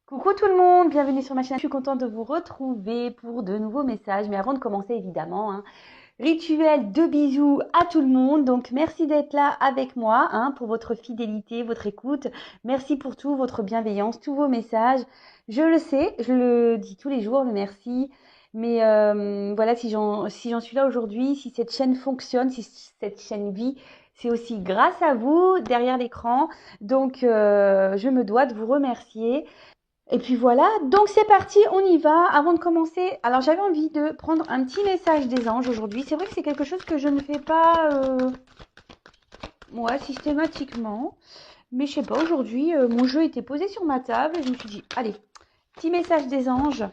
Coucou tout le monde, bienvenue sur ma chaîne. Je suis contente de vous retrouver pour de nouveaux messages. Mais avant de commencer, évidemment, rituel de bisous à tout le monde. Donc merci d'être là avec moi pour votre fidélité, votre écoute. Merci pour tout, votre bienveillance, tous vos messages. Je le sais, je le dis tous les jours, le merci. Mais voilà, si j'en suis là aujourd'hui, si cette chaîne fonctionne, si cette chaîne vit, c'est aussi grâce à vous derrière l'écran. Donc je me dois de vous remercier. Et puis voilà, donc c'est parti, on y va. Avant de commencer, alors j'avais envie de prendre un petit message des anges aujourd'hui. C'est vrai que c'est quelque chose que je ne fais pas moi systématiquement. Mais je sais pas, aujourd'hui, mon jeu était posé sur ma table et je me suis dit, allez, petit message des anges.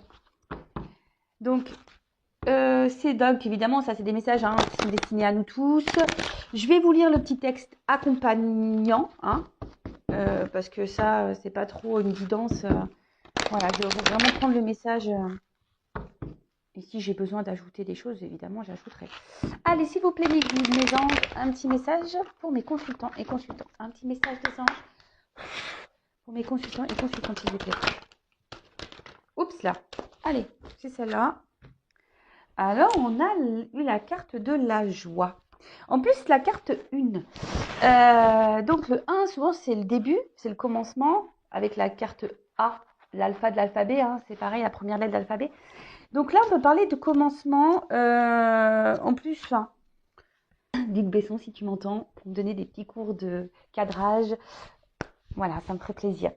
Donc, c'est donc évidemment, ça c'est des messages qui sont destinés à nous tous. Je vais vous lire le petit texte accompagnant, parce que ça, c'est pas trop une guidance. Voilà, je vais vraiment prendre le message. Et si j'ai besoin d'ajouter des choses, évidemment, j'ajouterai. Allez, s'il vous plaît, l'église, mes anges, un petit message pour mes consultants et consultants. Un petit message des anges pour mes consultants et consultantes, s'il vous plaît. Oups, là. Allez, c'est celle-là. Alors, on a eu la carte de la joie. En plus, la carte 1. Donc, le 1, souvent, c'est le début, c'est le commencement, avec la carte A, l'alpha de l'alphabet. C'est pareil, la première lettre de l'alphabet. Donc là, on peut parler de commencement. En plus, Luc Besson, si tu m'entends, pour me donner des petits cours de cadrage. Voilà, ça me ferait plaisir.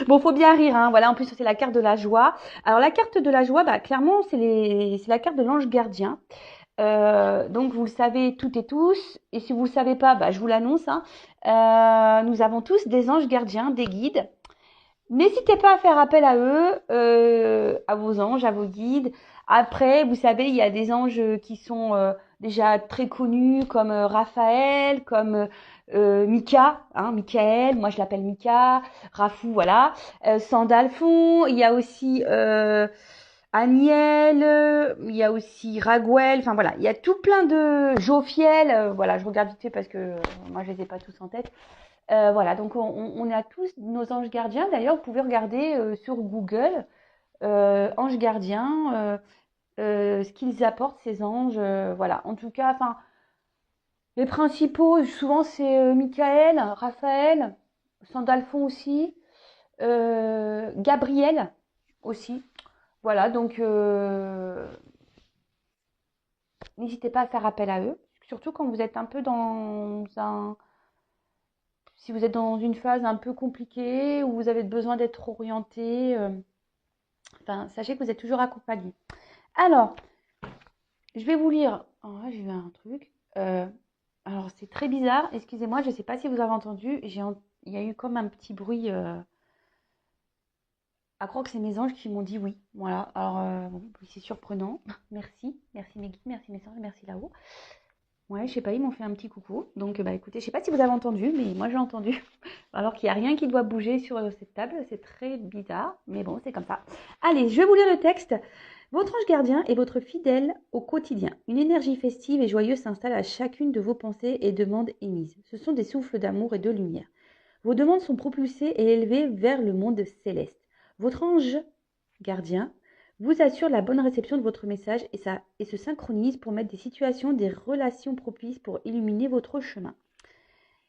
Bon, faut bien rire, Voilà, en plus, c'est la carte de la joie. Alors, la carte de la joie, clairement, c'est la carte de l'ange gardien. Donc, vous le savez toutes et tous. Et si vous ne le savez pas, je vous l'annonce. Nous avons tous des anges gardiens, des guides. N'hésitez pas à faire appel à eux, à vos anges, à vos guides. Après, vous savez, il y a des anges qui sont déjà très connus, comme Raphaël, comme Mika, Michael, moi je l'appelle Mika, Rafou, voilà. Sandalphon, il y a aussi Aniel, il y a aussi Raguel, enfin voilà, il y a tout plein de Jophiel, voilà, je regarde vite fait parce que moi je les ai pas tous en tête. Voilà, donc on a tous nos anges gardiens. D'ailleurs, vous pouvez regarder sur Google anges gardiens, ce qu'ils apportent ces anges. Voilà, en tout cas, enfin, les principaux, souvent c'est Michael, Raphaël, Sandalphon aussi, Gabriel aussi. Voilà, donc n'hésitez pas à faire appel à eux, surtout quand vous êtes un peu si vous êtes dans une phase un peu compliquée où vous avez besoin d'être orienté. Sachez que vous êtes toujours accompagné. Alors, je vais vous lire. Oh, j'ai vu un truc. Alors, c'est très bizarre. Excusez-moi, je ne sais pas si vous avez entendu. Il y a eu comme un petit bruit. À croire que c'est mes anges qui m'ont dit oui. Voilà. Alors, oui, c'est surprenant. Merci. Merci mes guides, merci mes anges, merci là-haut. Ouais, je sais pas, ils m'ont fait un petit coucou. Donc, écoutez, je sais pas si vous avez entendu, mais moi j'ai entendu. Alors qu'il n'y a rien qui doit bouger sur cette table. C'est très bizarre, mais bon, c'est comme ça. Allez, je vais vous lire le texte. Votre ange gardien est votre fidèle au quotidien. Une énergie festive et joyeuse s'installe à chacune de vos pensées et demandes émises. Ce sont des souffles d'amour et de lumière. Vos demandes sont propulsées et élevées vers le monde céleste. Votre ange gardien vous assure la bonne réception de votre message et se synchronise pour mettre des situations, des relations propices pour illuminer votre chemin.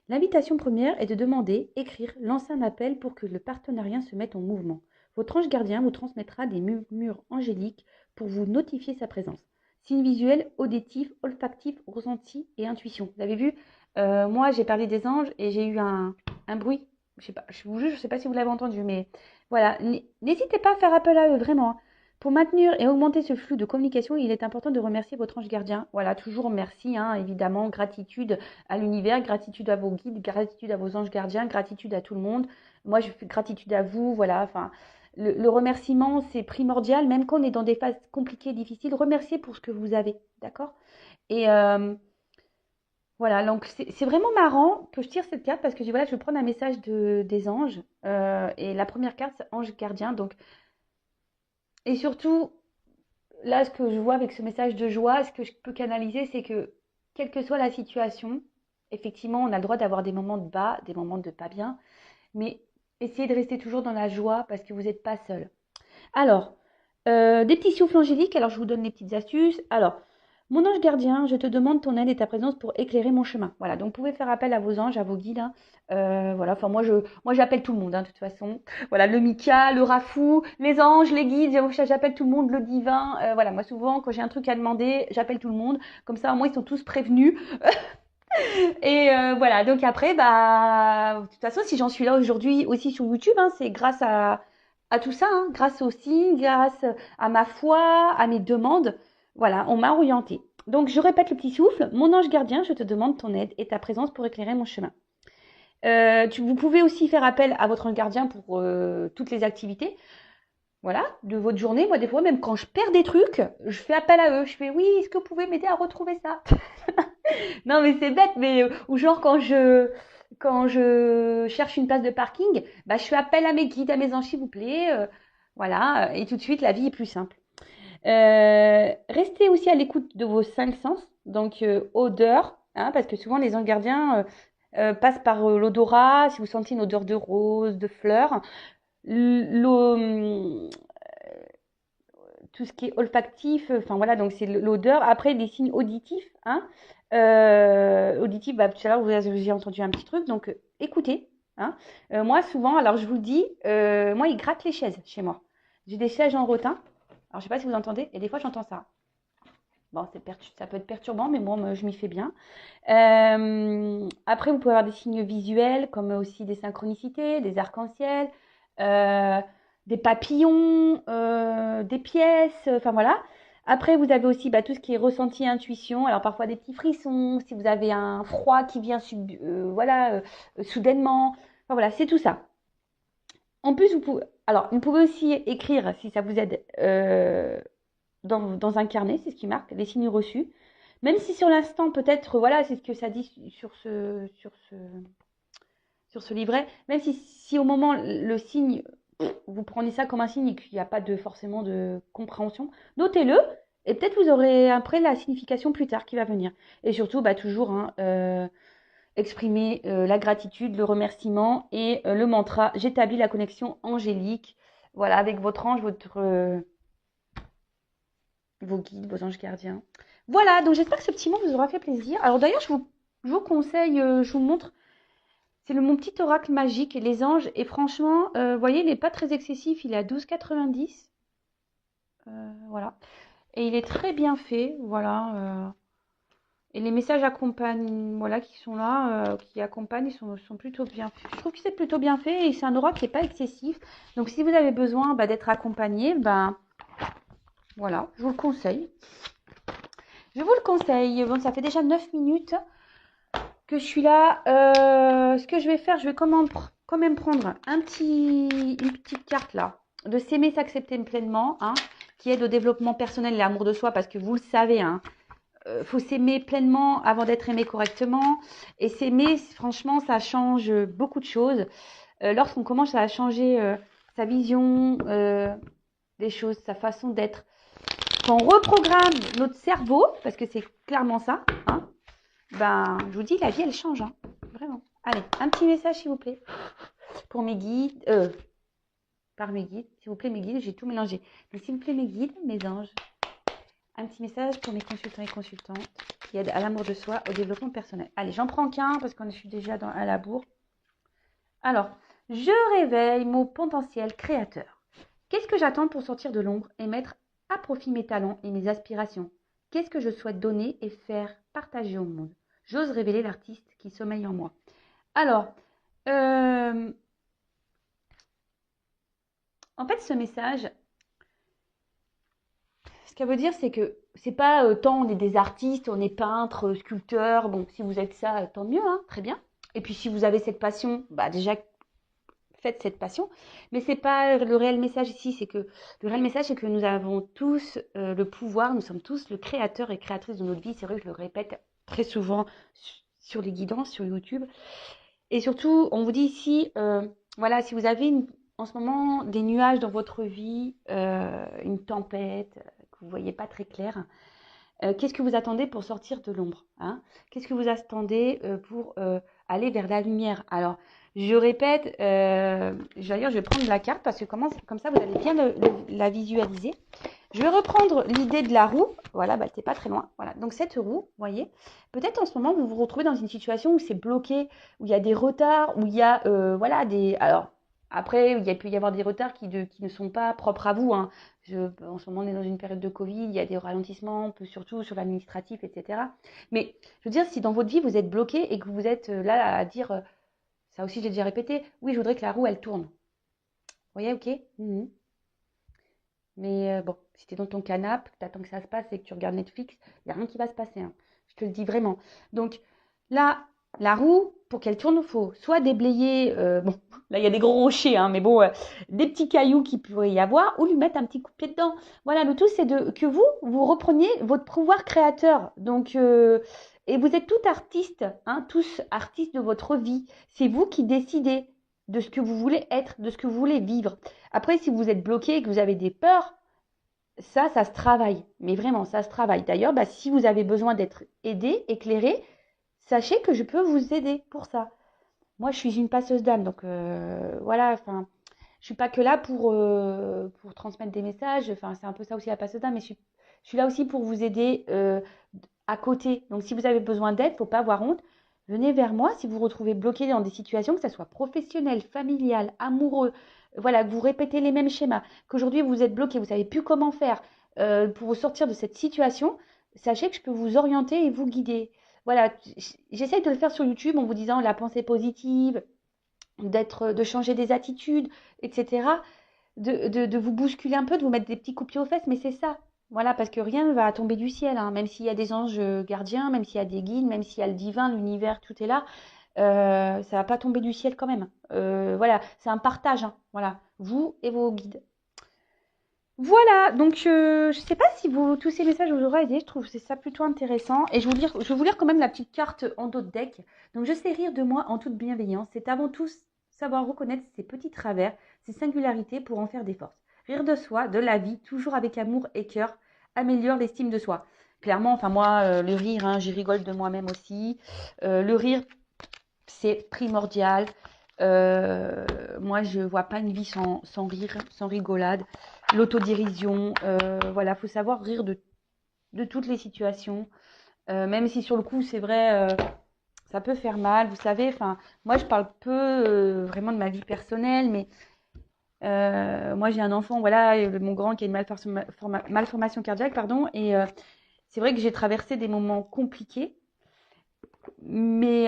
L'invitation première est de demander, écrire, lancer un appel pour que le partenariat se mette en mouvement. Votre ange gardien vous transmettra des murmures angéliques pour vous notifier sa présence. Signes visuels, auditifs, olfactifs, ressentis et intuition. Vous avez vu, moi j'ai parlé des anges et j'ai eu un bruit. Je sais pas, je vous jure, je ne sais pas si vous l'avez entendu, mais voilà. N'hésitez pas à faire appel à eux, vraiment. Pour maintenir et augmenter ce flux de communication, il est important de remercier votre ange gardien. Voilà, toujours merci, évidemment, gratitude à l'univers, gratitude à vos guides, gratitude à vos anges gardiens, gratitude à tout le monde. Moi, je fais gratitude à vous, voilà, enfin, le remerciement, c'est primordial, même quand on est dans des phases compliquées, difficiles, remerciez pour ce que vous avez, d'accord? Et voilà, donc c'est vraiment marrant que je tire cette carte parce que voilà, je vais prendre un message des anges, et la première carte, c'est ange gardien, donc, et surtout, là, ce que je vois avec ce message de joie, ce que je peux canaliser, c'est que, quelle que soit la situation, effectivement, on a le droit d'avoir des moments de bas, des moments de pas bien, mais essayez de rester toujours dans la joie parce que vous n'êtes pas seul. Alors, des petits souffles angéliques. Alors, je vous donne des petites astuces. Alors, mon ange gardien, je te demande ton aide et ta présence pour éclairer mon chemin. Voilà, donc vous pouvez faire appel à vos anges, à vos guides, hein. Voilà, enfin moi j'appelle tout le monde, hein, de toute façon. Voilà, le Mika, le Rafou, les anges, les guides, j'appelle tout le monde, le divin. Voilà, moi souvent quand j'ai un truc à demander, j'appelle tout le monde. Comme ça, au moins ils sont tous prévenus. Et voilà, donc après, bah, de toute façon, si j'en suis là aujourd'hui aussi sur YouTube, hein, c'est grâce à tout ça, hein, grâce aux signes, grâce à ma foi, à mes demandes. Voilà, on m'a orienté. Donc, je répète le petit souffle. Mon ange gardien, je te demande ton aide et ta présence pour éclairer mon chemin. Vous pouvez aussi faire appel à votre ange gardien pour toutes les activités. Voilà, de votre journée. Moi, des fois, même quand je perds des trucs, je fais appel à eux. Je fais, oui, est-ce que vous pouvez m'aider à retrouver ça? Non, mais c'est bête, mais ou genre quand je cherche une place de parking, bah, je fais appel à mes guides, à mes anges, s'il vous plaît. Voilà, et tout de suite, la vie est plus simple. Restez aussi à l'écoute de vos cinq sens, donc odeur, hein, parce que souvent les anges gardiens passent par l'odorat. Si vous sentez une odeur de rose, de fleurs, tout ce qui est olfactif, enfin voilà, donc c'est l'odeur. Après, des signes auditifs, hein. Auditifs, bah, tout à l'heure, vous avez entendu un petit truc, donc écoutez, hein. Moi, souvent, alors je vous le dis, moi, ils grattent les chaises chez moi. J'ai des chaises en rotin. Alors, je sais pas si vous entendez, et des fois, j'entends ça. Bon, ça peut être perturbant, mais moi, je m'y fais bien. Après, vous pouvez avoir des signes visuels, comme aussi des synchronicités, des arcs-en-ciel, euh, des papillons, des pièces, enfin voilà. Après, vous avez aussi bah, tout ce qui est ressenti, intuition. Alors parfois des petits frissons, si vous avez un froid qui vient voilà, soudainement. Enfin voilà, c'est tout ça. En plus, vous pouvez aussi écrire, si ça vous aide, dans un carnet, c'est ce qui marque, les signes reçus. Même si sur l'instant, peut-être, voilà, c'est ce que ça dit sur ce livret, même si au moment, le signe, vous prenez ça comme un signe et qu'il n'y a pas forcément de compréhension, notez-le et peut-être vous aurez après la signification plus tard qui va venir. Et surtout, bah, toujours, hein, exprimer la gratitude, le remerciement et le mantra. J'établis la connexion angélique, voilà, avec votre ange, vos guides, vos anges gardiens. Voilà, donc j'espère que ce petit mot vous aura fait plaisir. Alors d'ailleurs, je vous conseille, je vous montre, c'est mon petit oracle magique, les anges. Et franchement, vous voyez, il n'est pas très excessif, il est à 12,90. Voilà. Et il est très bien fait, voilà. Et les messages accompagnent, voilà, qui sont là, qui accompagnent, ils sont plutôt bien faits. Je trouve que c'est plutôt bien fait et c'est un oracle qui n'est pas excessif. Donc si vous avez besoin bah, d'être accompagné, ben voilà, je vous le conseille. Je vous le conseille. Bon, ça fait déjà 9 minutes que je suis là. Ce que je vais faire, je vais quand même prendre une petite carte là, de s'aimer, s'accepter pleinement, hein, qui aide au développement personnel et à l'amour de soi, parce que vous le savez, hein, faut s'aimer pleinement avant d'être aimé correctement. Et s'aimer, franchement, ça change beaucoup de choses. Lorsqu'on commence à changer sa vision des choses, sa façon d'être, quand on reprogramme notre cerveau, parce que c'est clairement ça, hein, ben, je vous dis, la vie, elle change, hein, vraiment. Allez, un petit message, s'il vous plaît, pour mes guides, par mes guides, s'il vous plaît, mes guides, j'ai tout mélangé. Mais s'il vous plaît, mes guides, mes anges, un petit message pour mes consultants et consultantes qui aident à l'amour de soi, au développement personnel. Allez, j'en prends qu'un parce que je suis déjà à la bourre. Alors, je réveille mon potentiel créateur. Qu'est-ce que j'attends pour sortir de l'ombre et mettre à profit mes talents et mes aspirations? Qu'est-ce que je souhaite donner et faire partager au monde? J'ose révéler l'artiste qui sommeille en moi. Alors, en fait, ce message, ce qu'elle veut dire, c'est que c'est pas tant on est des artistes, on est peintres, sculpteurs. Bon, si vous êtes ça, tant mieux, hein, très bien. Et puis si vous avez cette passion, bah déjà faites cette passion. Mais c'est pas le réel message ici. Le réel message, c'est que nous avons tous le pouvoir. Nous sommes tous le créateur et créatrice de notre vie. C'est vrai que je le répète très souvent sur les guidances, sur YouTube. Et surtout, on vous dit ici, voilà, si vous avez en ce moment des nuages dans votre vie, une tempête, que vous ne voyez pas très clair, qu'est-ce que vous attendez pour sortir de l'ombre, hein? Qu'est-ce que vous attendez pour aller vers la lumière? Alors, Je répète, d'ailleurs, je vais prendre la carte parce que comme ça, vous allez bien la visualiser. Je vais reprendre l'idée de la roue. Voilà, bah, t'es pas très loin. Voilà, donc cette roue, vous voyez, peut-être en ce moment, vous vous retrouvez dans une situation où c'est bloqué, où il y a des retards, où il y a, voilà, des... Alors, après, il peut y avoir des retards qui ne sont pas propres à vous, hein. En ce moment, on est dans une période de Covid, il y a des ralentissements, surtout sur l'administratif, etc. Mais je veux dire, si dans votre vie, vous êtes bloqué et que vous êtes là à dire, ça aussi, j'ai déjà répété, oui, je voudrais que la roue, elle tourne. Vous voyez, ok. Mhm. Mais bon, si tu es dans ton canapé, tu attends que ça se passe et que tu regardes Netflix, il n'y a rien qui va se passer, hein. Je te le dis vraiment. Donc là, la roue, pour qu'elle tourne, il faut soit déblayer, bon, là il y a des gros rochers, hein, mais bon, des petits cailloux qui pourraient y avoir, ou lui mettre un petit coup de pied dedans. Voilà, le tout c'est que vous repreniez votre pouvoir créateur. Donc, et vous êtes tous artistes, hein, tous artistes de votre vie. C'est vous qui décidez de ce que vous voulez être, de ce que vous voulez vivre. Après, si vous êtes bloqué et que vous avez des peurs, ça se travaille. Mais vraiment, ça se travaille. D'ailleurs, bah, si vous avez besoin d'être aidé, éclairé, sachez que je peux vous aider pour ça. Moi, je suis une passeuse d'âme, donc voilà. Enfin, je suis pas que là pour transmettre des messages. Enfin, c'est un peu ça aussi la passeuse d'âme, mais je suis là aussi pour vous aider à côté. Donc, si vous avez besoin d'aide, faut pas avoir honte. Venez vers moi si vous vous retrouvez bloqué dans des situations, que ce soit professionnel, familial, amoureux, voilà, que vous répétez les mêmes schémas, qu'aujourd'hui vous êtes bloqué, vous savez plus comment faire pour vous sortir de cette situation, sachez que je peux vous orienter et vous guider. Voilà, j'essaye de le faire sur YouTube en vous disant la pensée positive, de changer des attitudes, etc. De vous bousculer un peu, de vous mettre des petits coups de pied aux fesses, mais c'est ça. Voilà, parce que rien ne va tomber du ciel, hein. Même s'il y a des anges gardiens, même s'il y a des guides, même s'il y a le divin, l'univers, tout est là, ça va pas tomber du ciel quand même. Voilà, c'est un partage, hein. Voilà, vous et vos guides. Voilà, donc je ne sais pas si tous ces messages vous auront aidé, je trouve que c'est ça plutôt intéressant. Et je vais vous lire quand même la petite carte en dos de deck. Donc je sais rire de moi en toute bienveillance, c'est avant tout savoir reconnaître ses petits travers, ses singularités pour en faire des forces. Rire de soi, de la vie, toujours avec amour et cœur, améliore l'estime de soi. Clairement, enfin moi, le rire, hein, j'y rigole de moi-même aussi. Le rire, c'est primordial. Moi, je vois pas une vie sans rire, sans rigolade. L'autodérision, voilà, faut savoir rire de toutes les situations. Même si sur le coup, c'est vrai, ça peut faire mal, vous savez. Enfin, moi, je parle peu vraiment de ma vie personnelle, mais moi, j'ai un enfant, voilà, mon grand qui a une malformation cardiaque, pardon, et c'est vrai que j'ai traversé des moments compliqués. Mais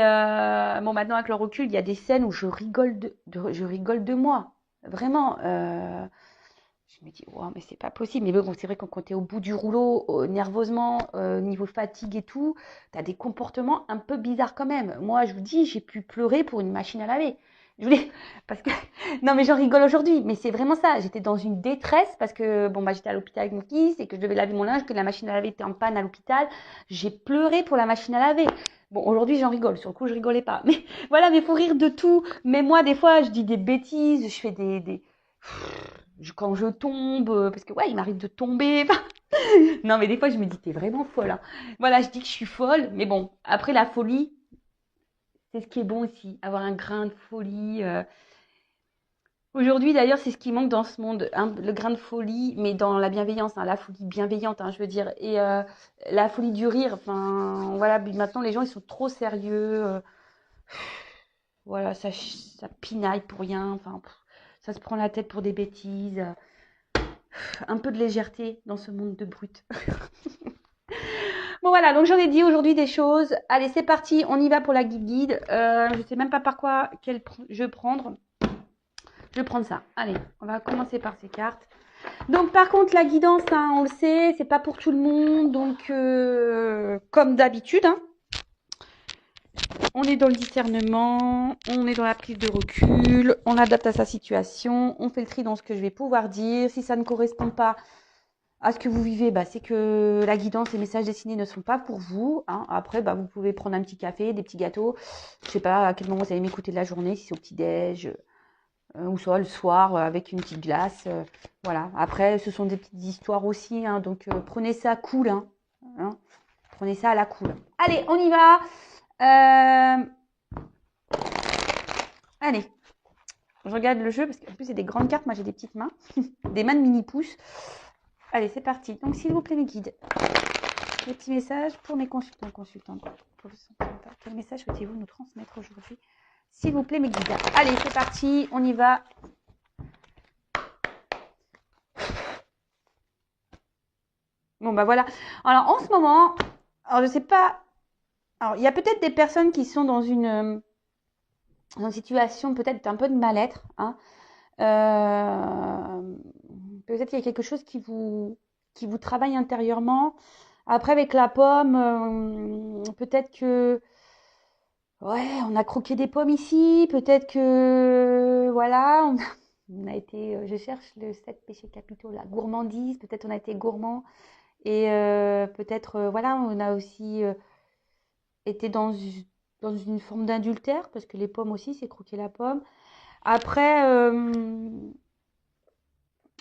bon, maintenant avec le recul, il y a des scènes où je rigole de moi. Vraiment. Je me dis, wow, mais c'est pas possible. Mais bon, c'est vrai que quand tu es au bout du rouleau, nerveusement, niveau fatigue et tout, tu as des comportements un peu bizarres quand même. Moi, je vous dis, j'ai pu pleurer pour une machine à laver. Je voulais, parce que, non, mais j'en rigole aujourd'hui, mais c'est vraiment ça. J'étais dans une détresse parce que, bon, bah, j'étais à l'hôpital avec mon fils et que je devais laver mon linge, que la machine à laver était en panne à l'hôpital. J'ai pleuré pour la machine à laver. Bon, aujourd'hui, j'en rigole. Sur le coup, je rigolais pas. Mais voilà, mais faut rire de tout. Mais moi, des fois, je dis des bêtises, je fais quand je tombe, parce que ouais, il m'arrive de tomber. Non, mais des fois, je me dis, t'es vraiment folle, hein. Voilà, je dis que je suis folle, mais bon, après la folie, c'est ce qui est bon aussi, avoir un grain de folie. Aujourd'hui, d'ailleurs, c'est ce qui manque dans ce monde, hein, le grain de folie, mais dans la bienveillance, hein, la folie bienveillante, hein, je veux dire, et la folie du rire. Enfin, voilà, maintenant, les gens, ils sont trop sérieux. Voilà, ça pinaille pour rien. Enfin, ça se prend la tête pour des bêtises. Un peu de légèreté dans ce monde de brutes. Bon voilà, donc j'en ai dit aujourd'hui des choses. Allez, c'est parti, on y va pour la guide. Je sais même pas par quoi je vais prendre. Je vais prendre ça. Allez, on va commencer par ces cartes. Donc par contre, la guidance, hein, on le sait, c'est pas pour tout le monde. Donc comme d'habitude, hein, on est dans le discernement, on est dans la prise de recul, on adapte à sa situation, on fait le tri dans ce que je vais pouvoir dire. Si ça ne correspond pas à ce que vous vivez, bah, c'est que la guidance et les messages destinés ne sont pas pour vous, hein. Après, bah, vous pouvez prendre un petit café, des petits gâteaux. Je sais pas à quel moment vous allez m'écouter de la journée, si c'est au petit-déj ou soit le soir avec une petite glace. Voilà. Après, ce sont des petites histoires aussi, hein, donc prenez ça cool, hein. Prenez ça à la cool. Allez, on y va. Allez, je regarde le jeu parce qu'en plus, c'est des grandes cartes. Moi, j'ai des petites mains, des mains de mini-pouces. Allez, c'est parti. Donc, s'il vous plaît, mes guides, les petits messages pour mes consultants, consultantes. Quel message souhaitez-vous nous transmettre aujourd'hui? S'il vous plaît, mes guides. Allez, c'est parti. On y va. Bon, bah voilà. Alors, en ce moment, alors je sais pas. Alors, il y a peut-être des personnes qui sont dans une situation peut-être un peu de mal-être. Hein. Peut-être qu'il y a quelque chose qui vous travaille intérieurement. Après, avec la pomme, peut-être que ouais, on a croqué des pommes ici. Peut-être que voilà, on a été. Je cherche le 7 péchés capitaux, la gourmandise. Peut-être on a été gourmand. Et peut-être, voilà, on a aussi été dans une forme d'adultère, parce que les pommes aussi, c'est croquer la pomme. Après,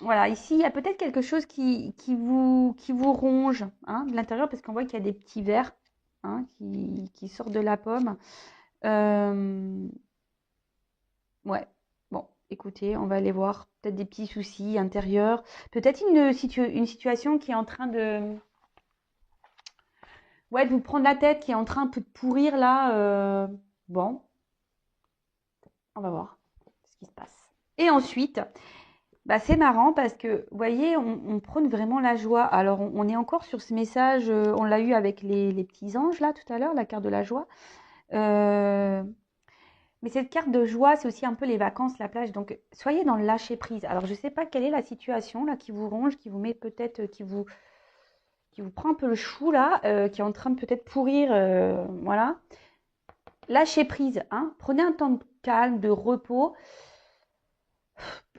voilà, ici, il y a peut-être quelque chose qui vous ronge hein, de l'intérieur, parce qu'on voit qu'il y a des petits vers hein, qui sortent de la pomme. Ouais, bon, écoutez, on va aller voir peut-être des petits soucis intérieurs. Peut-être une situation qui est en train de vous prendre la tête, qui est en train un peu de pourrir là. Bon, on va voir ce qui se passe. Et ensuite, bah, c'est marrant parce que, vous voyez, on prône vraiment la joie. Alors, on est encore sur ce message, on l'a eu avec les petits anges là tout à l'heure, la carte de la joie. Euh, mais cette carte de joie, c'est aussi un peu les vacances, la plage. Donc, soyez dans le lâcher prise. Alors, je ne sais pas quelle est la situation là qui vous ronge, qui vous met peut-être, qui vous prend un peu le chou là, qui est en train de peut-être pourrir, voilà. Lâchez prise, hein. Prenez un temps de calme, de repos.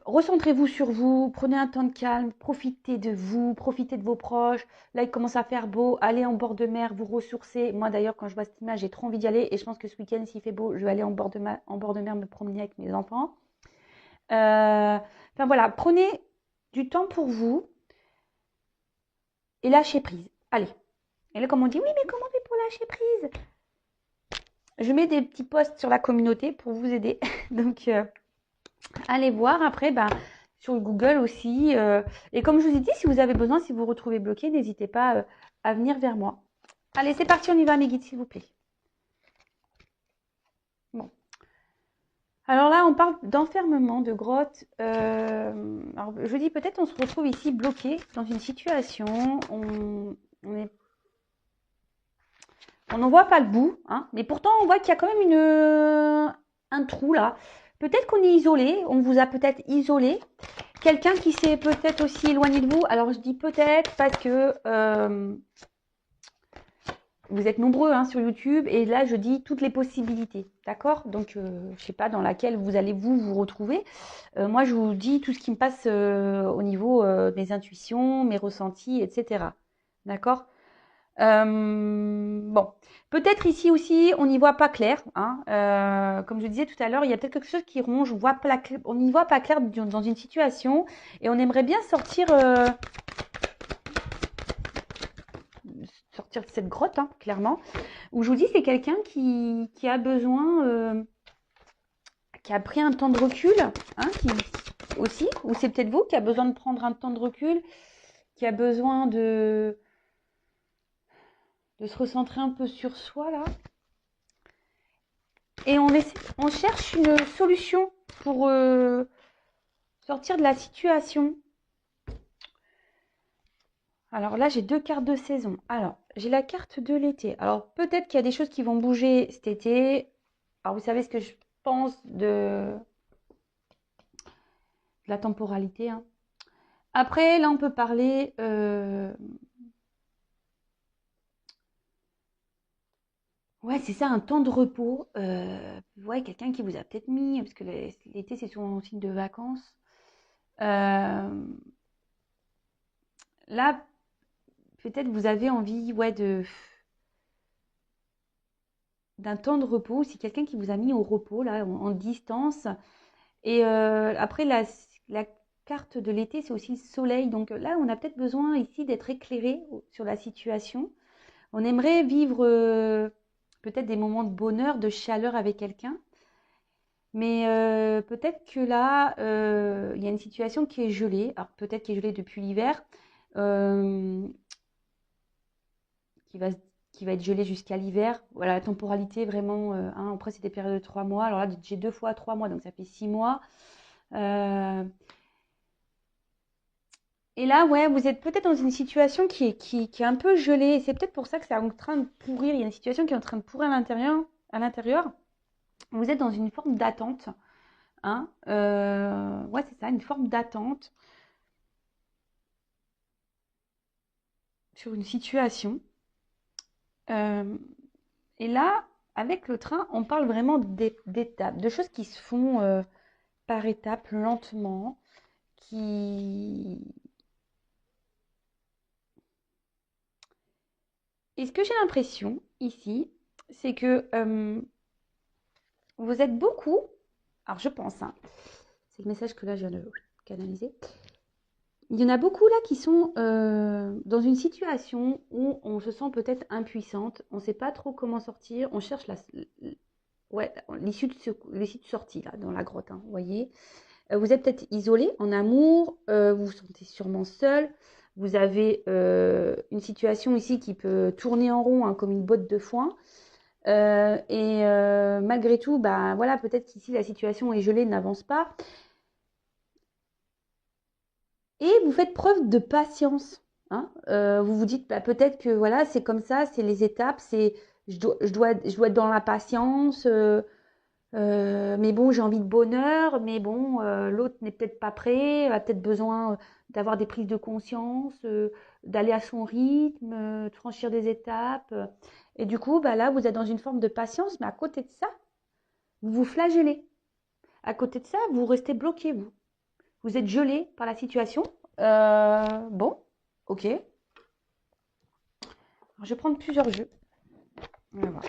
Recentrez-vous sur vous, prenez un temps de calme, profitez de vous, profitez de vos proches. Là, il commence à faire beau, allez en bord de mer, vous ressourcer. Moi, d'ailleurs, quand je vois cette image, j'ai trop envie d'y aller. Et je pense que ce week-end, s'il fait beau, je vais aller en bord de mer me promener avec mes enfants. Enfin voilà, prenez du temps pour vous et lâchez prise. Allez. Et là, comme on dit, oui, mais comment on fait pour lâcher prise? Je mets des petits posts sur la communauté pour vous aider. Donc, allez voir après, ben, sur Google aussi. Et comme je vous ai dit, si vous avez besoin, si vous vous retrouvez bloqué, n'hésitez pas à venir vers moi. Allez, c'est parti, on y va, mes guides, s'il vous plaît. Bon. Alors là, on parle d'enfermement, de grotte. Alors, je dis peut-être on se retrouve ici bloqué dans une situation. On n'en voit pas le bout, hein, mais pourtant on voit qu'il y a quand même un trou là. Peut-être qu'on est isolé, on vous a peut-être isolé. Quelqu'un qui s'est peut-être aussi éloigné de vous. Alors je dis peut-être parce que vous êtes nombreux hein, sur YouTube et là je dis toutes les possibilités, d'accord? Donc je sais pas dans laquelle vous allez vous retrouver. Moi je vous dis tout ce qui me passe au niveau de mes intuitions, mes ressentis, etc. D'accord? Bon, peut-être ici aussi, on n'y voit pas clair. Hein. Comme je disais tout à l'heure, il y a peut-être quelque chose qui ronge. On n'y voit pas clair dans une situation et on aimerait bien sortir de cette grotte, hein, clairement. Où je vous dis, c'est quelqu'un qui a besoin, qui a pris un temps de recul, hein, aussi, ou c'est peut-être vous qui a besoin de prendre un temps de recul, qui a besoin de se recentrer un peu sur soi là. Et on cherche une solution pour sortir de la situation. Alors là, j'ai deux cartes de saison. Alors, j'ai la carte de l'été. Alors, peut-être qu'il y a des choses qui vont bouger cet été. Alors, vous savez ce que je pense de la temporalité. Hein. Après, là, on peut parler... Ouais, c'est ça, un temps de repos. Ouais, quelqu'un qui vous a peut-être mis, parce que l'été, c'est souvent un signe de vacances. Là, peut-être vous avez envie, ouais, d'un temps de repos. C'est quelqu'un qui vous a mis au repos, là, en distance. Et après, la carte de l'été, c'est aussi le soleil. Donc là, on a peut-être besoin ici d'être éclairé sur la situation. On aimerait vivre peut-être des moments de bonheur, de chaleur avec quelqu'un. Mais peut-être que là, il y a une situation qui est gelée. Alors peut-être qui est gelée depuis l'hiver, euh, qui va, qui va être gelée jusqu'à l'hiver. Voilà, la temporalité vraiment. Hein, après, c'est des périodes de 3 mois. Alors là, j'ai 2 fois 3 mois, donc ça fait 6 mois. Euh, et là, ouais, vous êtes peut-être dans une situation qui est un peu gelée. Et c'est peut-être pour ça que c'est en train de pourrir. Il y a une situation qui est en train de pourrir à l'intérieur. À l'intérieur. Vous êtes dans une forme d'attente. Hein, ouais, c'est ça, une forme d'attente sur une situation. Euh, et là, avec le train, on parle vraiment d'étapes, de choses qui se font par étapes, lentement, qui... Et ce que j'ai l'impression ici, c'est que vous êtes beaucoup, alors je pense, hein, c'est le message que là je viens de canaliser, il y en a beaucoup là qui sont dans une situation où on se sent peut-être impuissante, on ne sait pas trop comment sortir, on cherche ouais, l'issue de sortie là, dans la grotte, hein, vous voyez. Vous êtes peut-être isolé en amour, vous vous sentez sûrement seul, vous avez une situation ici qui peut tourner en rond, hein, comme une botte de foin. Malgré tout, bah, voilà, peut-être qu'ici la situation est gelée, n'avance pas. Et vous faites preuve de patience. Hein. Vous vous dites, bah, peut-être que voilà, c'est comme ça, c'est les étapes, je dois être dans la patience. Mais bon, j'ai envie de bonheur, mais bon, l'autre n'est peut-être pas prêt, a peut-être besoin d'avoir des prises de conscience, d'aller à son rythme, de franchir des étapes. Et du coup, bah là, vous êtes dans une forme de patience, mais à côté de ça, vous vous flagellez. À côté de ça, vous restez bloqué, vous. Vous êtes gelé par la situation. Bon, ok. Alors, je vais prendre plusieurs jeux. On va voir.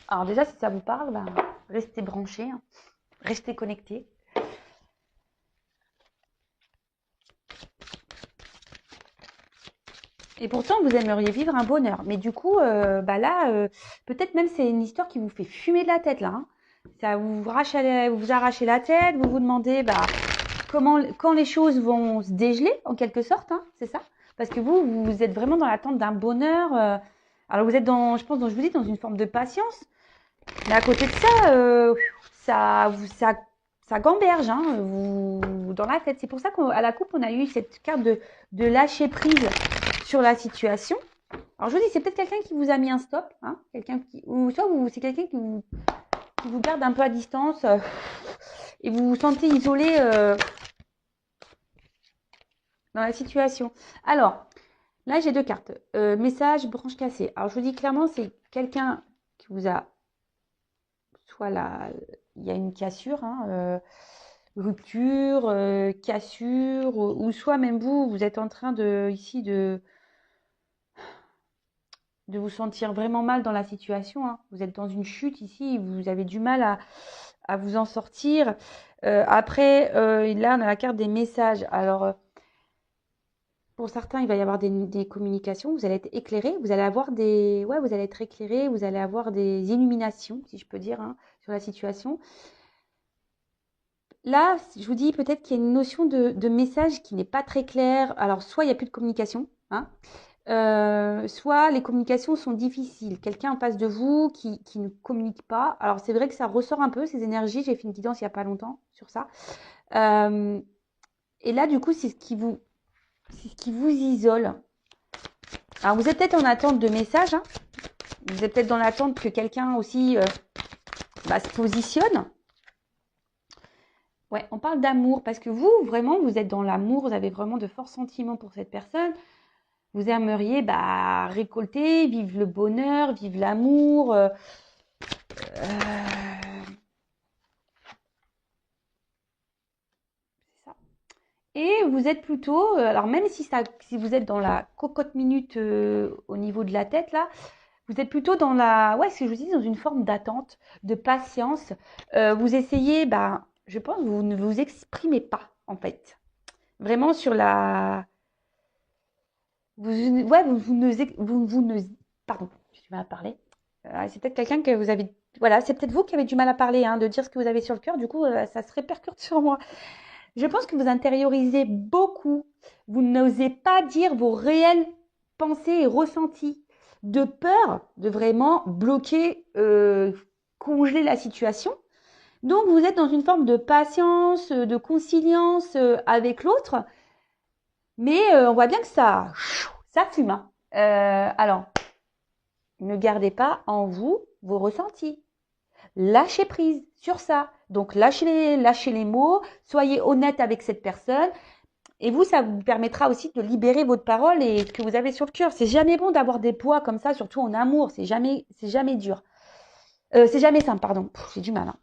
Alors déjà, si ça vous parle, bah, restez branchés, hein. Restez connectés. Et pourtant, vous aimeriez vivre un bonheur. Mais du coup, bah là, peut-être même c'est une histoire qui vous fait fumer de la tête là. Hein. Ça vous arrachez la tête, vous vous demandez bah, quand les choses vont se dégeler en quelque sorte, hein, c'est ça. Parce que vous êtes vraiment dans l'attente d'un bonheur. Alors vous êtes dans, je pense, je vous dis, dans une forme de patience. Mais à côté de ça, ça gamberge hein, dans la tête. C'est pour ça qu'à la coupe, on a eu cette carte de lâcher prise sur la situation. Alors je vous dis, c'est peut-être quelqu'un qui vous a mis un stop, hein, ou soit c'est quelqu'un qui vous garde un peu à distance et vous vous sentez isolé dans la situation. Alors, là j'ai deux cartes. Message, branche cassée. Alors je vous dis clairement, c'est quelqu'un qui vous a soit là, il y a une cassure, hein, rupture, cassure, ou soit même vous êtes en train ici de vous sentir vraiment mal dans la situation. Hein. Vous êtes dans une chute ici, vous avez du mal à vous en sortir. Après, là, on a la carte des messages. Alors, pour certains, il va y avoir des communications, vous allez être éclairé, vous allez avoir ouais, vous allez être éclairé, vous allez avoir des illuminations, si je peux dire, hein, sur la situation. Là, je vous dis peut-être qu'il y a une notion de message qui n'est pas très claire. Alors, soit il n'y a plus de communication, hein, soit les communications sont difficiles. Quelqu'un en face de vous qui ne communique pas. Alors, c'est vrai que ça ressort un peu, ces énergies. J'ai fait une guidance il n'y a pas longtemps sur ça. Et là, du coup, c'est ce qui vous isole. Alors, vous êtes peut-être en attente de messages. Hein. Vous êtes peut-être dans l'attente que quelqu'un aussi se positionne. Ouais, on parle d'amour parce que vous, vraiment, vous êtes dans l'amour, vous avez vraiment de forts sentiments pour cette personne. Vous aimeriez récolter, vivre le bonheur, vivre l'amour. C'est ça. Et vous êtes plutôt, alors même si vous êtes dans la cocotte minute au niveau de la tête là, vous êtes plutôt dans ouais, ce que je vous dis, dans une forme d'attente, de patience. Vous essayez, je pense, vous ne vous exprimez pas en fait, vraiment sur ouais, vous ne, pardon, je vais mal parler. C'est peut-être quelqu'un que vous avez Voilà, c'est peut-être vous qui avez du mal à parler, hein, de dire ce que vous avez sur le cœur. Du coup, ça se répercute sur moi. Je pense que vous intériorisez beaucoup. Vous n'osez pas dire vos réelles pensées et ressentis, de peur de vraiment bloquer, congeler la situation. Donc, vous êtes dans une forme de patience, de conciliance avec l'autre. Mais on voit bien que ça fume, hein. Alors, ne gardez pas en vous vos ressentis. Lâchez prise sur ça. Donc, lâchez les mots, soyez honnête avec cette personne. Et vous, ça vous permettra aussi de libérer votre parole et ce que vous avez sur le cœur. C'est jamais bon d'avoir des poids comme ça, surtout en amour. C'est jamais dur. C'est jamais simple, pardon. J'ai du mal, hein.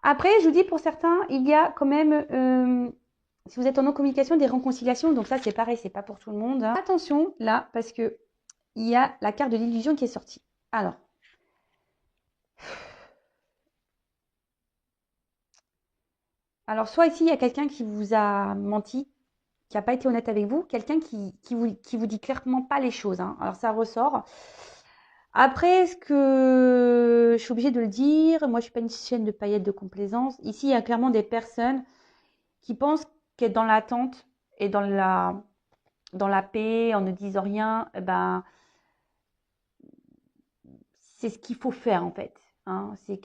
Après, je vous dis, pour certains, il y a quand même, si vous êtes en non-communication, des réconciliations. Donc ça, c'est pareil, c'est pas pour tout le monde, hein. Attention, là, parce que il y a la carte de l'illusion qui est sortie. Alors, soit ici, il y a quelqu'un qui vous a menti, qui n'a pas été honnête avec vous, quelqu'un qui vous dit clairement pas les choses, hein. Alors, ça ressort. Après, est-ce que je suis obligée de le dire? Moi, je suis pas une chaîne de paillettes de complaisance. Ici, il y a clairement des personnes qui pensent qu'être dans l'attente et dans la paix, en ne disant rien, eh ben, c'est ce qu'il faut faire en fait, hein. C'est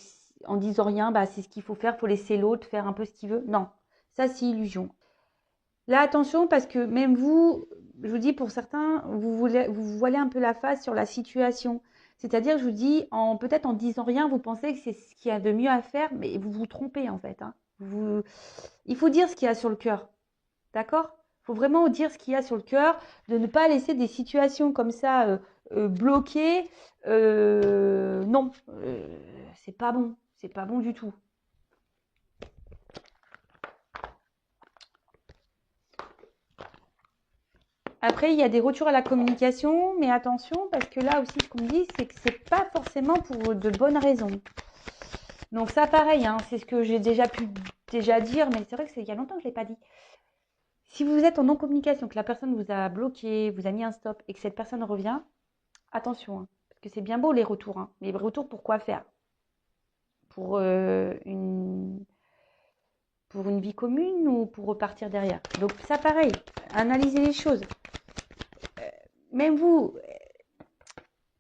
en disant rien, bah, c'est ce qu'il faut faire. Il faut laisser l'autre faire un peu ce qu'il veut. Non, ça c'est illusion. Là, attention, parce que même vous, je vous dis pour certains, vous voilez un peu la face sur la situation. C'est-à-dire, je vous dis, peut-être en disant rien, vous pensez que c'est ce qu'il y a de mieux à faire, mais vous vous trompez en fait, hein. Il faut dire ce qu'il y a sur le cœur. D'accord? Il faut vraiment dire ce qu'il y a sur le cœur, de ne pas laisser des situations comme ça bloquées. Non, c'est pas bon. C'est pas bon du tout. Après, il y a des retours à la communication, mais attention, parce que là aussi, ce qu'on me dit, c'est que c'est pas forcément pour de bonnes raisons. Donc ça, pareil, hein, c'est ce que j'ai déjà pu dire, mais c'est vrai que c'est il y a longtemps que je l'ai pas dit. Si vous êtes en non-communication, que la personne vous a bloqué, vous a mis un stop, et que cette personne revient, attention, hein, parce que c'est bien beau les retours, hein, mais les retours pour quoi faire? Pour, pour une vie commune ou pour repartir derrière? Donc ça, pareil, analysez les choses. Même vous,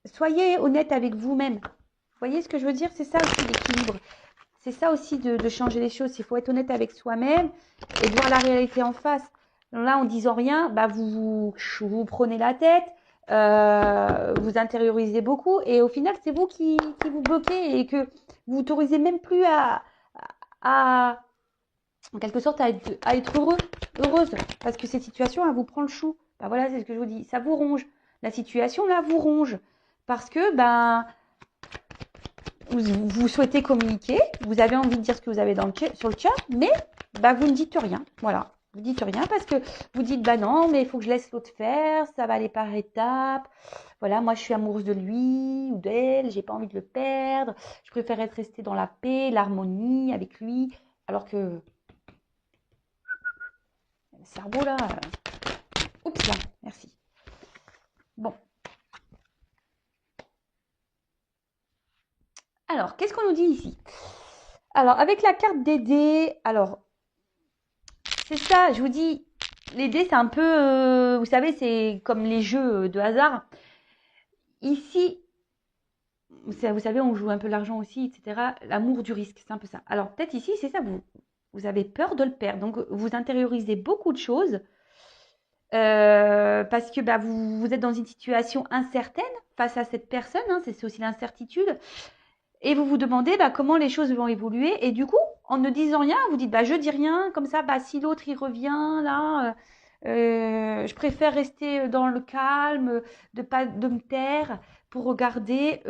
soyez honnête avec vous-même. Vous voyez ce que je veux dire? C'est ça aussi l'équilibre. C'est ça aussi de changer les choses. Il faut être honnête avec soi-même et de voir la réalité en face. Là, en disant rien, bah vous prenez la tête, vous intériorisez beaucoup et au final, c'est vous qui vous bloquez et que vous autorisez même plus à en quelque sorte, à être heureuse. Parce que cette situation, elle vous prend le chou. Ben voilà, c'est ce que je vous dis. Ça vous ronge. La situation, là, vous ronge. Parce que, ben, vous souhaitez communiquer, vous avez envie de dire ce que vous avez sur le cœur, mais ben, vous ne dites rien. Voilà. Vous ne dites rien parce que vous dites, bah non, mais il faut que je laisse l'autre faire, ça va aller par étapes. Voilà, moi je suis amoureuse de lui ou d'elle, j'ai pas envie de le perdre. Je préfère être restée dans la paix, l'harmonie avec lui. Alors que le cerveau là, oups là, merci. Bon. Alors, qu'est-ce qu'on nous dit ici? Alors, avec la carte des dés, alors, c'est ça, je vous dis, les dés, c'est un peu, vous savez, c'est comme les jeux de hasard. Ici, vous savez, on joue un peu l'argent aussi, etc. L'amour du risque, c'est un peu ça. Alors, peut-être ici, c'est ça, vous avez peur de le perdre. Donc, vous intériorisez beaucoup de choses parce que bah, vous êtes dans une situation incertaine face à cette personne, hein, c'est aussi l'incertitude. Et vous vous demandez bah, comment les choses vont évoluer. Et du coup, en ne disant rien, vous dites bah, je dis rien, comme ça, bah, si l'autre il revient là, je préfère rester dans le calme, de me taire pour regarder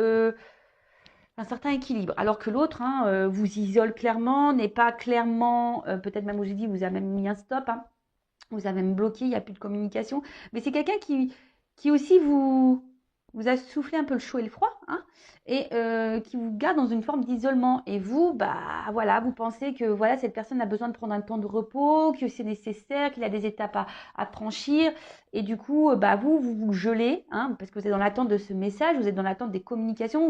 un certain équilibre. Alors que l'autre hein, vous isole clairement, n'est pas clairement, peut-être même vous dit, vous avez même mis un stop, hein, vous avez même bloqué, il n'y a plus de communication. Mais c'est quelqu'un qui aussi vous a soufflé un peu le chaud et le froid, hein, et qui vous garde dans une forme d'isolement. Et vous, bah voilà, vous pensez que voilà, cette personne a besoin de prendre un temps de repos, que c'est nécessaire, qu'il a des étapes à franchir. Et du coup, bah vous gelez, hein, parce que vous êtes dans l'attente de ce message, vous êtes dans l'attente des communications,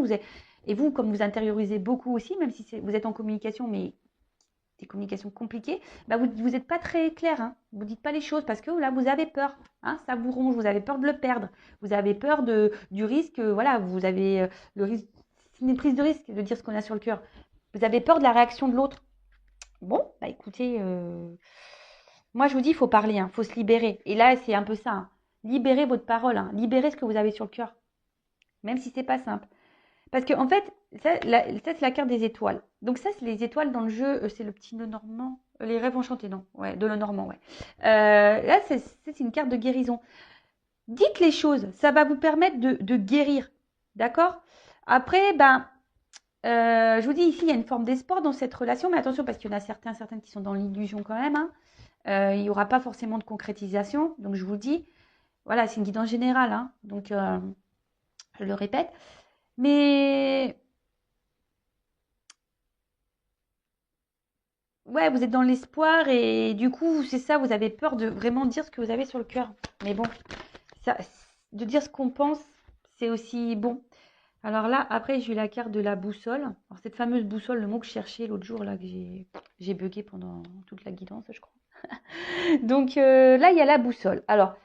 Et vous, comme vous intériorisez beaucoup aussi, même si vous êtes en communication, mais des communications compliquées, bah vous n'êtes pas très clair. Hein. Vous ne dites pas les choses parce que là, vous avez peur. Hein, ça vous ronge, vous avez peur de le perdre. Vous avez peur du risque. Voilà, vous avez le risque. C'est une prise de risque de dire ce qu'on a sur le cœur. Vous avez peur de la réaction de l'autre. Bon, bah écoutez, moi je vous dis, il faut parler, il faut se libérer. Et là, c'est un peu ça. Hein. Libérez votre parole, libérez ce que vous avez sur le cœur. Même si c'est pas simple. Parce qu'en fait, ça c'est la carte des étoiles. Donc ça, c'est les étoiles dans le jeu, c'est le petit Lenormand. Les rêves enchantés, non. Ouais, de Lenormand, ouais. Là, c'est une carte de guérison. Dites les choses, ça va vous permettre de guérir. D'accord? Après, je vous dis ici, il y a une forme d'espoir dans cette relation, mais attention parce qu'il y en a certaines qui sont dans l'illusion quand même. Il n'y aura pas forcément de concrétisation. Donc je vous dis, voilà, c'est une guidance générale. Donc je le répète. Mais ouais, vous êtes dans l'espoir et du coup, c'est ça, vous avez peur de vraiment dire ce que vous avez sur le cœur. Mais bon, ça, de dire ce qu'on pense, c'est aussi bon. Alors là, après, j'ai eu la carte de la boussole. Alors cette fameuse boussole, le mot que je cherchais l'autre jour, là, que j'ai bugué pendant toute la guidance, je crois. Donc là, il y a la boussole. Alors,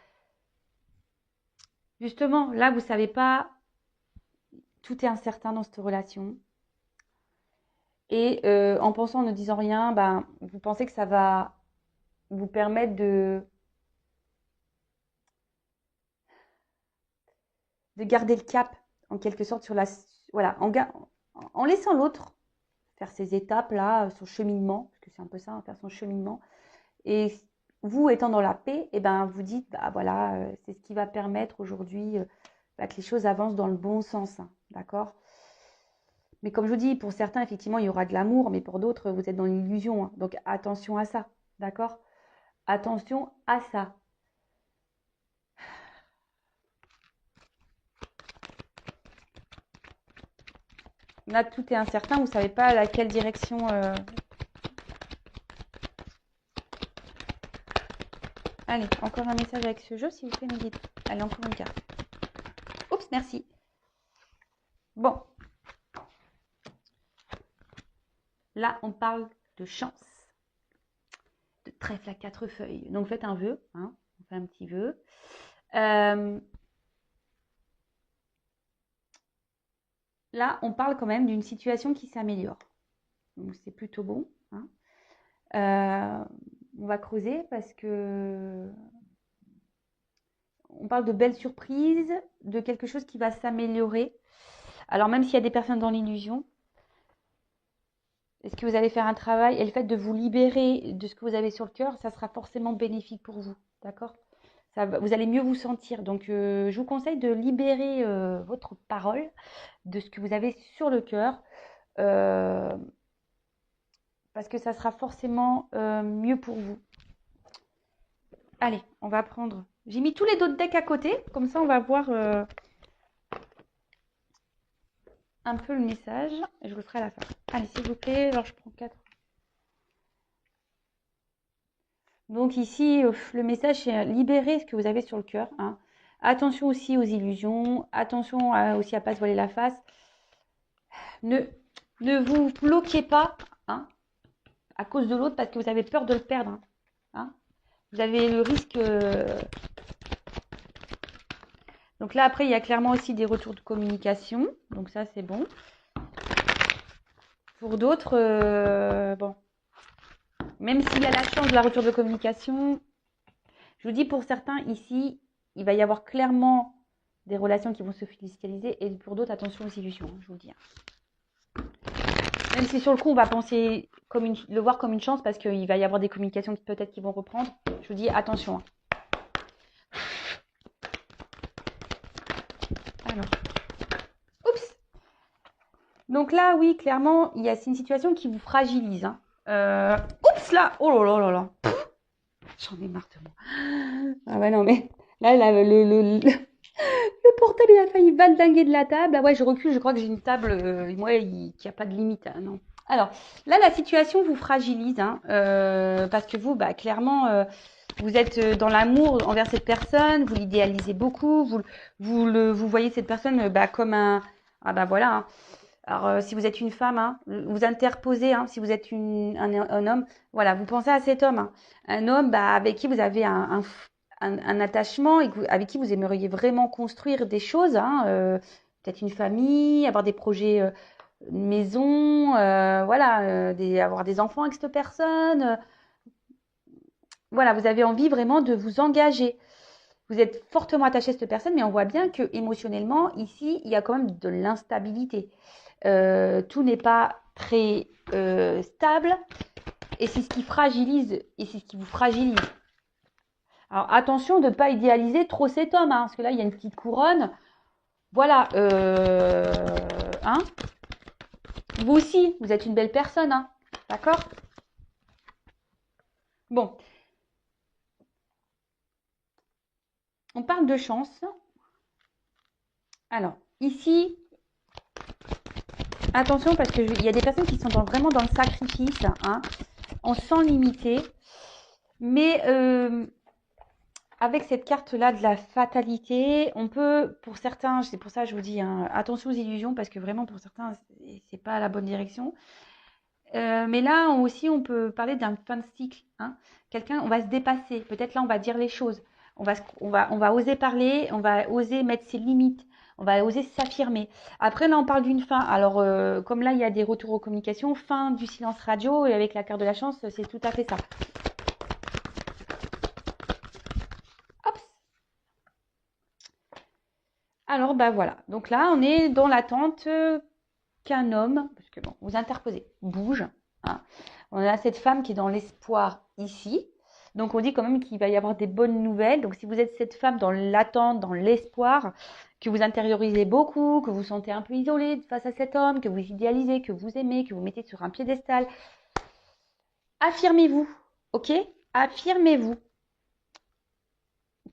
justement, là, vous savez pas, tout est incertain dans cette relation. Et en pensant, en ne disant rien, vous pensez que ça va vous permettre de garder le cap, en quelque sorte, sur la... Voilà, en laissant l'autre faire ses étapes, là, son cheminement, parce que c'est un peu ça, faire son cheminement. Et vous, étant dans la paix, vous dites, voilà, c'est ce qui va permettre aujourd'hui que les choses avancent dans le bon sens, d'accord ? Mais comme je vous dis, pour certains, effectivement, il y aura de l'amour, mais pour d'autres, vous êtes dans l'illusion. Donc, attention à ça, d'accord ? Attention à ça. Là, tout est incertain, vous ne savez pas à quelle direction... Allez, encore un message avec ce jeu, s'il vous plaît, mes guides. Allez, encore une carte. Oups, merci. Bon. Là, on parle de chance. De trèfle à 4 feuilles. Donc, faites un vœu. On fait un petit vœu. Là, on parle quand même d'une situation qui s'améliore. Donc, c'est plutôt bon. On va creuser parce que on parle de belles surprises, de quelque chose qui va s'améliorer. Alors, même s'il y a des personnes dans l'illusion, est-ce que vous allez faire un travail? Et le fait de vous libérer de ce que vous avez sur le cœur, ça sera forcément bénéfique pour vous. D'accord? Vous allez mieux vous sentir. Donc, je vous conseille de libérer votre parole de ce que vous avez sur le cœur. Parce que ça sera forcément mieux pour vous. Allez, on va prendre... J'ai mis tous les autres decks à côté. Comme ça, on va voir un peu le message. Et je vous le ferai à la fin. Allez, s'il vous plaît. Alors, je prends 4. Donc ici, le message, c'est libérer ce que vous avez sur le cœur. Attention aussi aux illusions. Attention aussi à ne pas se voiler la face. Ne vous bloquez pas à cause de l'autre parce que vous avez peur de le perdre. Vous avez le risque... Donc là, après, il y a clairement aussi des retours de communication. Donc ça, c'est bon. Pour d'autres, bon. Même s'il y a la chance de la retour de communication, je vous dis pour certains, ici, il va y avoir clairement des relations qui vont se fiscaliser. Et pour d'autres, attention aux illusions, je vous le dis. Même si sur le coup, on va penser le voir comme une chance parce qu'il va y avoir des communications peut-être qui vont reprendre. Je vous dis attention. Alors. Oups. Donc là, oui, clairement, c'est une situation qui vous fragilise. Oups là. Oh là là là là. J'en ai marre de moi. Ah ouais, non, mais là, le portable, il a failli valdinguer de la table. Ah ouais, je recule, je crois que j'ai une table, qui n'a pas de limite. Non. Alors, là, la situation vous fragilise, parce que vous, clairement, vous êtes dans l'amour envers cette personne, vous l'idéalisez beaucoup, vous voyez cette personne comme un... Ah voilà, Alors, si vous êtes une femme, hein, vous interposez, hein, si vous êtes un homme, voilà, vous pensez à cet homme, hein. Un homme bah, avec qui vous avez un attachement et avec qui vous aimeriez vraiment construire des choses, hein, peut-être une famille, avoir des projets, une maison, voilà, avoir des enfants avec cette personne. Voilà, vous avez envie vraiment de vous engager. Vous êtes fortement attaché à cette personne, mais on voit bien que émotionnellement, ici, il y a quand même de l'instabilité. Tout n'est pas très stable et c'est ce qui fragilise et c'est ce qui vous fragilise. Alors attention de ne pas idéaliser trop cet homme, hein, parce que là, il y a une petite couronne. Voilà. Hein, vous aussi, vous êtes une belle personne. Hein, d'accord? Bon. On parle de chance. Alors, ici, attention parce qu'il y a des personnes qui sont vraiment dans le sacrifice, hein, sans limiter. Mais avec cette carte-là de la fatalité, on peut, pour certains, c'est pour ça que je vous dis, hein, attention aux illusions, parce que vraiment pour certains, c'est pas la bonne direction. Mais là aussi, on peut parler d'un fin de cycle. Hein. Quelqu'un, on va se dépasser. Peut-être là, on va dire les choses. On va oser parler, on va oser mettre ses limites. On va oser s'affirmer. Après, là, on parle d'une fin. Alors, comme là, il y a des retours aux communications, fin du silence radio, et avec la carte de la chance, c'est tout à fait ça. Hop. Alors, bah voilà. Donc là, on est dans l'attente qu'un homme, parce que bon, vous interposez, bouge. Hein. On a cette femme qui est dans l'espoir ici. Donc, on dit quand même qu'il va y avoir des bonnes nouvelles. Donc, si vous êtes cette femme dans l'attente, dans l'espoir, que vous intériorisez beaucoup, que vous vous sentez un peu isolé face à cet homme, que vous idéalisez, que vous aimez, que vous mettez sur un piédestal, affirmez-vous, ok? Affirmez-vous.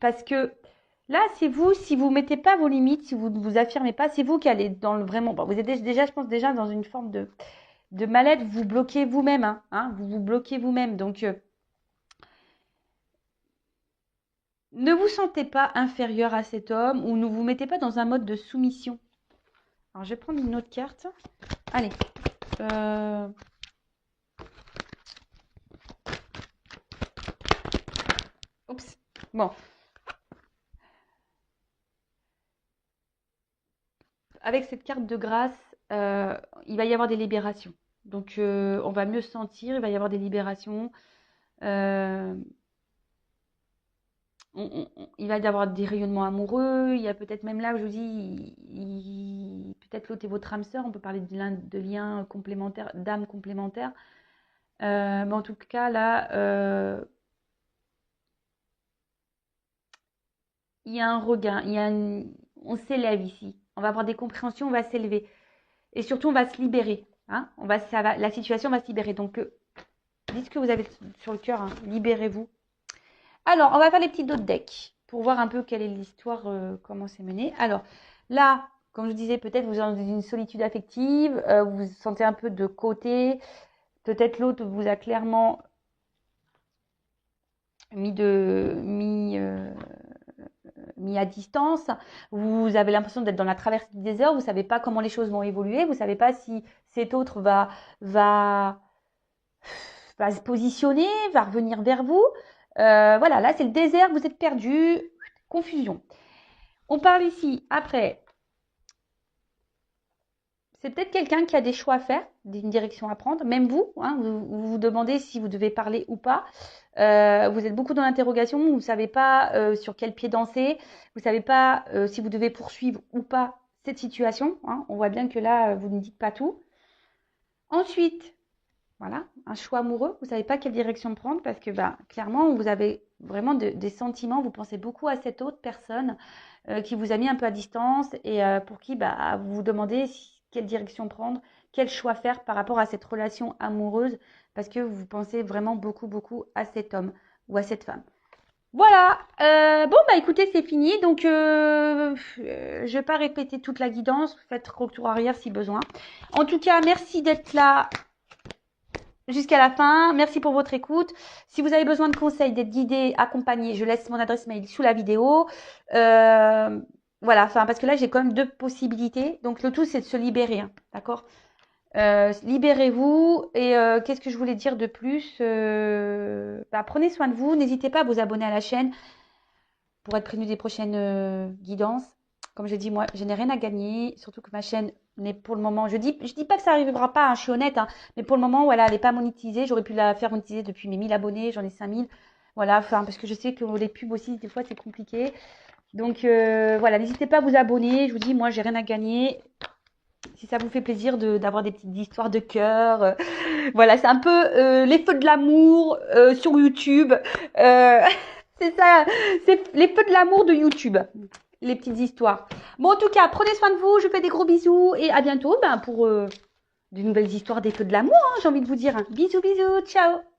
Parce que là, c'est vous, si vous ne mettez pas vos limites, si vous ne vous affirmez pas, c'est vous qui allez dans le vraiment. Bon, vous êtes déjà, je pense, déjà dans une forme de mal-être, vous bloquez vous-même, hein, vous vous bloquez vous-même. Donc, ne vous sentez pas inférieur à cet homme ou ne vous mettez pas dans un mode de soumission. Alors, je vais prendre une autre carte. Allez. Oups. Bon. Avec cette carte de grâce, il va y avoir des libérations. Donc, on va mieux se sentir, il va y avoir des libérations. Il va y avoir des rayonnements amoureux. Il y a peut-être même là, je vous dis, peut-être l'autre est votre âme sœur. On peut parler de liens complémentaires, d'âmes complémentaires. Mais en tout cas, là, il y a un regain. On s'élève ici. On va avoir des compréhensions, on va s'élever. Et surtout, on va se libérer. Hein, la situation va se libérer. Donc, dites ce que vous avez sur le cœur. Hein, libérez-vous. Alors, on va faire les petits dos de deck pour voir un peu quelle est l'histoire, comment c'est mené. Alors, là, comme je vous disais, peut-être vous êtes dans une solitude affective, vous vous sentez un peu de côté. Peut-être l'autre vous a clairement mis à distance. Vous avez l'impression d'être dans la traversée du désert. Vous ne savez pas comment les choses vont évoluer. Vous ne savez pas si cet autre va se positionner, va revenir vers vous. Voilà, là, c'est le désert, vous êtes perdu, confusion. On parle ici, après, c'est peut-être quelqu'un qui a des choix à faire, une direction à prendre, même vous, hein, vous vous demandez si vous devez parler ou pas. Vous êtes beaucoup dans l'interrogation, vous ne savez pas sur quel pied danser, vous ne savez pas si vous devez poursuivre ou pas cette situation. Hein. On voit bien que là, vous ne dites pas tout. Ensuite, voilà, un choix amoureux, vous ne savez pas quelle direction prendre parce que clairement, vous avez vraiment des sentiments, vous pensez beaucoup à cette autre personne qui vous a mis un peu à distance et pour qui vous vous demandez quelle direction prendre, quel choix faire par rapport à cette relation amoureuse parce que vous pensez vraiment beaucoup, beaucoup à cet homme ou à cette femme. Voilà, bon écoutez, c'est fini, donc je ne vais pas répéter toute la guidance, faites retour arrière si besoin. En tout cas, merci d'être là jusqu'à la fin. Merci pour votre écoute. Si vous avez besoin de conseils, d'être guidé, accompagné, je laisse mon adresse mail sous la vidéo. Voilà, enfin, parce que là, j'ai quand même deux possibilités. Donc, le tout, c'est de se libérer, hein, d'accord? Libérez-vous. Et qu'est-ce que je voulais dire de plus? Bah, prenez soin de vous. N'hésitez pas à vous abonner à la chaîne pour être prévenu des prochaines guidances. Comme j'ai dit, moi, je n'ai rien à gagner. Surtout que ma chaîne n'est pour le moment. Je dis pas que ça n'arrivera pas, hein, je suis honnête. Hein, mais pour le moment, voilà, elle n'est pas monétisée. J'aurais pu la faire monétiser depuis mes 1000 abonnés. J'en ai 5000. Voilà, enfin, parce que je sais que les pubs aussi, des fois, c'est compliqué. Donc voilà, n'hésitez pas à vous abonner. Je vous dis, moi, j'ai rien à gagner. Si ça vous fait plaisir d'avoir des petites histoires de cœur, voilà, c'est un peu les feux de l'amour sur YouTube. Euh, c'est ça, c'est les feux de l'amour de YouTube, les petites histoires. Bon, en tout cas, prenez soin de vous. Je vous fais des gros bisous et à bientôt pour de nouvelles histoires des feux de l'amour. Hein, j'ai envie de vous dire. Bisous, bisous, ciao.